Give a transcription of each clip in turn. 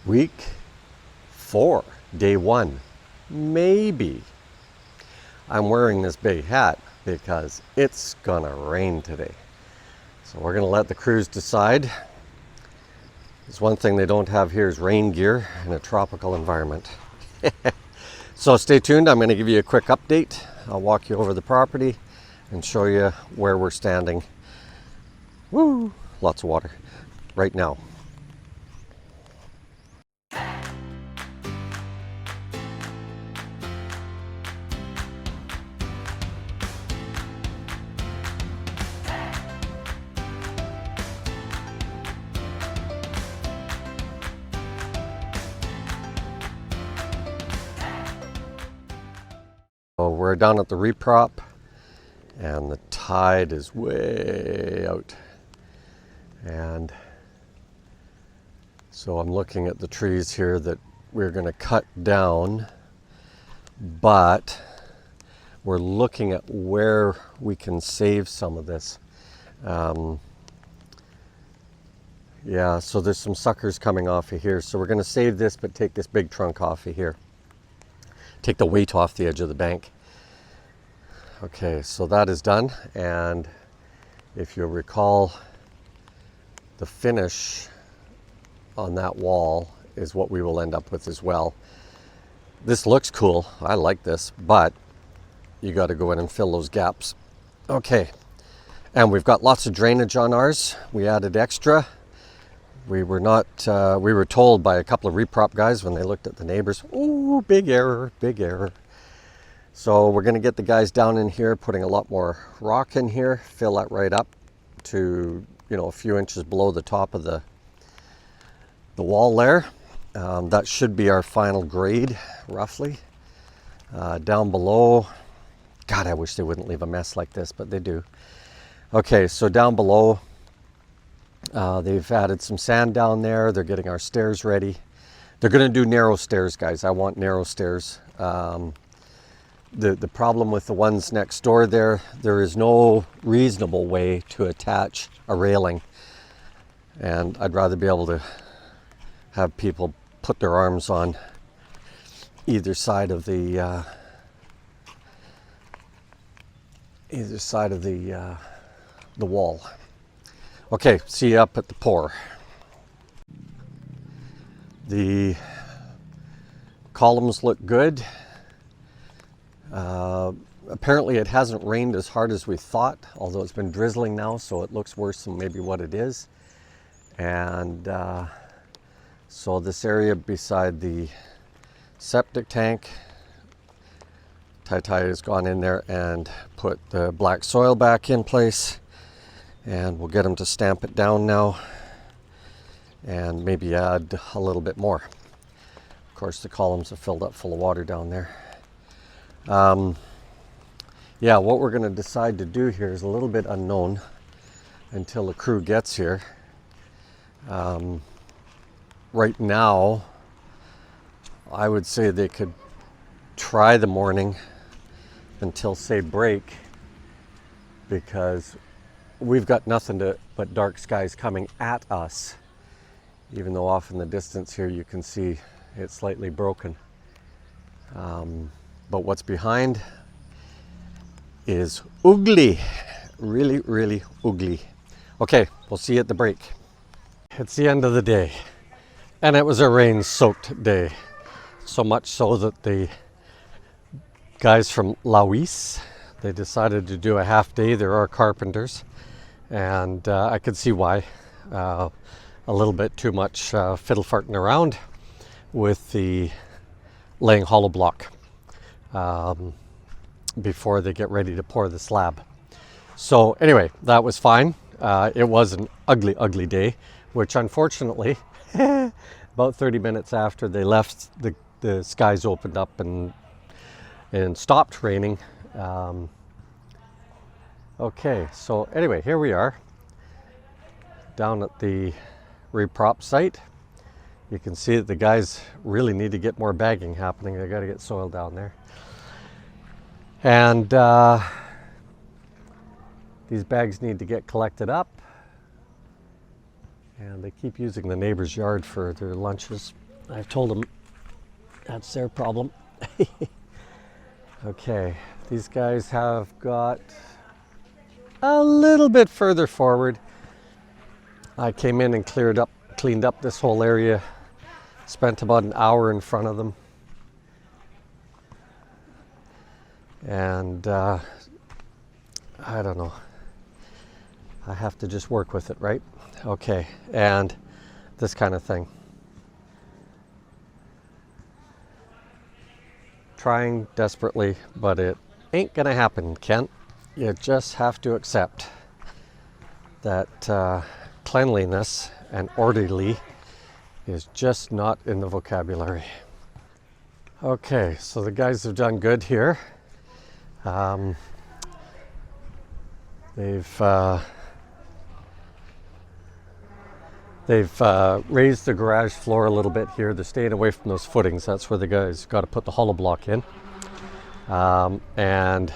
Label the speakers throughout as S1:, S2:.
S1: Week 4, day 1, maybe. I'm wearing this big hat because it's gonna rain today. So we're gonna let the crews decide. There's one thing they don't have here is rain gear in a tropical environment. So stay tuned, I'm gonna give you a quick update. I'll walk you over the property and show you where we're standing. Woo! Lots of water right now. So we're down at the reprop and the tide is way out. And so I'm looking at the trees here that we're going to cut down, but we're looking at where we can save some of this. Yeah, so there's some suckers coming off of here. So we're going to save this, but take this big trunk off of here. Take the weight off the edge of the bank. Okay, so that is done. And if you'll recall, the finish on that wall is what we will end up with as well. This looks cool. I like this, but you got to go in and fill those gaps. Okay, and we've got lots of drainage on ours. We added extra. We were not, we were told by a couple of reprop guys when they looked at the neighbors, ooh, big error, big error. So we're gonna get the guys down in here, putting a lot more rock in here, fill that right up to, you know, a few inches below the top of the wall there. That should be our final grade, roughly. Down below, God, I wish they wouldn't leave a mess like this, but they do. Okay, so down below, they've added some sand down there. They're getting our stairs ready. They're going to do narrow stairs, guys. I want narrow stairs. The problem with the ones next door there is no reasonable way to attach a railing. And I'd rather be able to have people put their arms on either side of the wall. Okay, see you up at the pour. The columns look good. Apparently it hasn't rained as hard as we thought, although it's been drizzling now, so it looks worse than maybe what it is. And so this area beside the septic tank, Tai has gone in there and put the black soil back in place. And we'll get them to stamp it down now and maybe add a little bit more. Of course, the columns are filled up full of water down there. Yeah, what we're going to decide to do here is a little bit unknown until the crew gets here. Right now, I would say they could try the morning until, say, break, because we've got nothing but dark skies coming at us, even though off in the distance here you can see it's slightly broken. But what's behind is ugly, really, really ugly. Okay, we'll see you at the break. It's the end of the day, and it was a rain-soaked day. So much so that the guys from Lawis, they decided to do a half day. There are carpenters. And I could see why. A little bit too much fiddle farting around with the laying hollow block before they get ready to pour the slab. So anyway, that was fine. It was an ugly, ugly day, which unfortunately, about 30 minutes after they left, the skies opened up and stopped raining. Okay, so anyway, here we are down at the reprop site. You can see that the guys really need to get more bagging happening. They got to get soil down there. And these bags need to get collected up. And they keep using the neighbor's yard for their lunches. I've told them that's their problem. Okay, these guys have got a little bit further forward. I came in and cleaned up this whole area. Spent about an hour in front of them. And I don't know. I have to just work with it, right? Okay, and this kind of thing. Trying desperately, but it ain't gonna happen, Kent. You just have to accept that cleanliness and orderly is just not in the vocabulary. Okay, so the guys have done good here. They've raised the garage floor a little bit here. They're staying away from those footings. That's where the guys got to put the hollow block in. And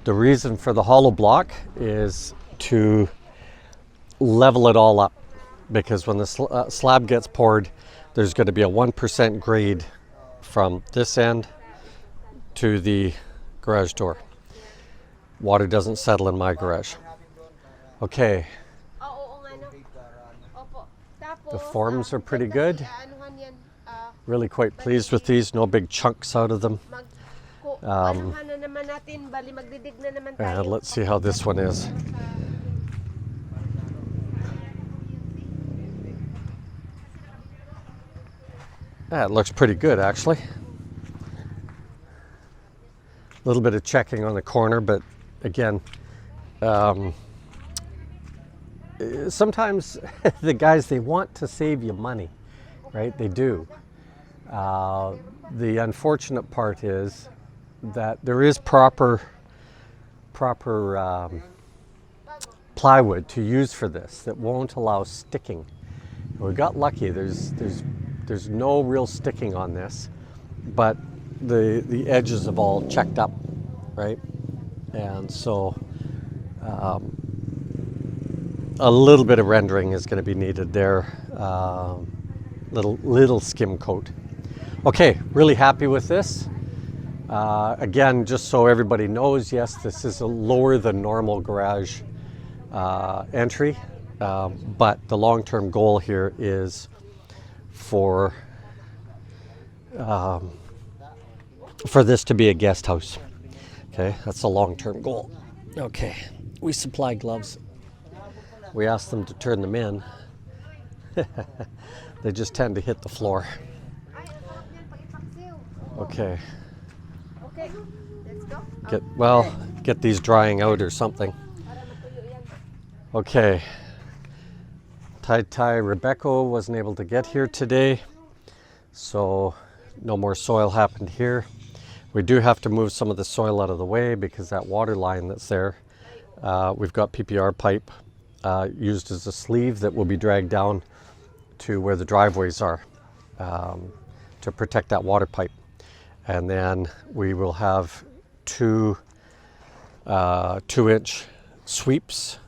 S1: the reason for the hollow block is to level it all up, because when the slab gets poured, there's going to be a 1% grade from this end to the garage door. Water doesn't settle in my garage. Okay. The forms are pretty good. Really quite pleased with these. No big chunks out of them. And let's see how this one is. That looks pretty good, actually. A little bit of checking on the corner, but again, sometimes the guys, they want to save you money, right? They do. The unfortunate part is that there is proper plywood to use for this that won't allow sticking. We got lucky. There's no real sticking on this, but the edges have all checked up, right? And so a little bit of rendering is going to be needed there. Little skim coat. Okay, really happy with this. Again, just so everybody knows, yes, this is a lower than normal garage entry, but the long-term goal here is for this to be a guest house. Okay, that's a long-term goal. Okay, we supply gloves. We ask them to turn them in. They just tend to hit the floor. Okay.
S2: Okay, let's go.
S1: Get these drying out or something. Okay. Tai Rebecca wasn't able to get here today, so no more soil happened here. We do have to move some of the soil out of the way because that water line that's there, we've got PPR pipe used as a sleeve that will be dragged down to where the driveways are to protect that water pipe. And then we will have two 2-inch sweeps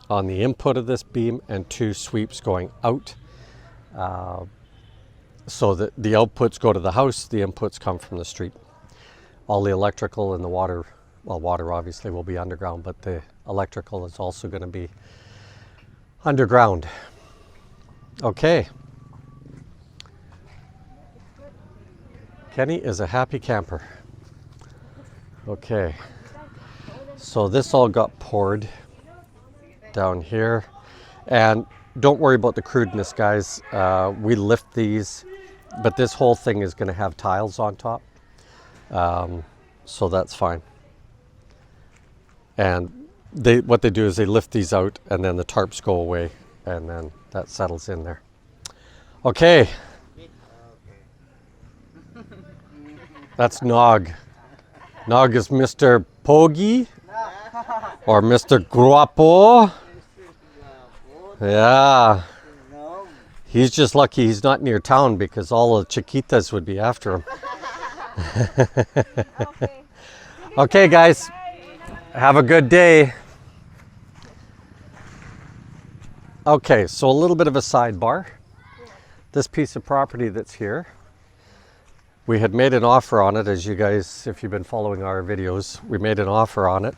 S1: on the input of this beam and 2 sweeps going out, so that the outputs go to the house, the inputs come from the street. All the electrical and the water, well, water obviously will be underground, but the electrical is also going to be underground. Okay. Kenny is a happy camper. Okay, so this all got poured down here, and don't worry about the crudeness, guys. We lift these, but this whole thing is going to have tiles on top, so that's fine. And what they do is they lift these out, and then the tarps go away, and then that settles in there. Okay. That's Nog. Nog is Mr. Pogi or Mr. Guapo. Yeah. He's just lucky he's not near town because all the Chiquitas would be after him. Okay, guys. Have a good day. Okay, so a little bit of a sidebar. This piece of property that's here We had made an offer on it, as you guys, if you've been following our videos, we made an offer on it.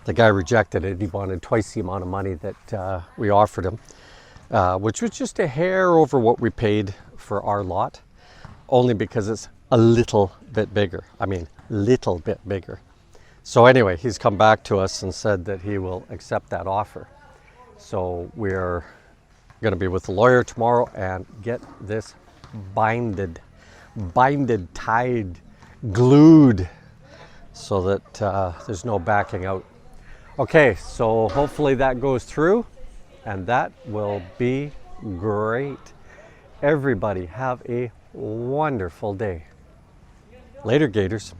S1: The guy rejected it. He wanted twice the amount of money that we offered him, which was just a hair over what we paid for our lot, only because it's a little bit bigger. I mean, little bit bigger. So anyway, he's come back to us and said that he will accept that offer. So we're going to be with the lawyer tomorrow and get this binded, tied, glued, so that there's no backing out. Okay, so hopefully that goes through, and that will be great. Everybody have a wonderful day. Later, Gators.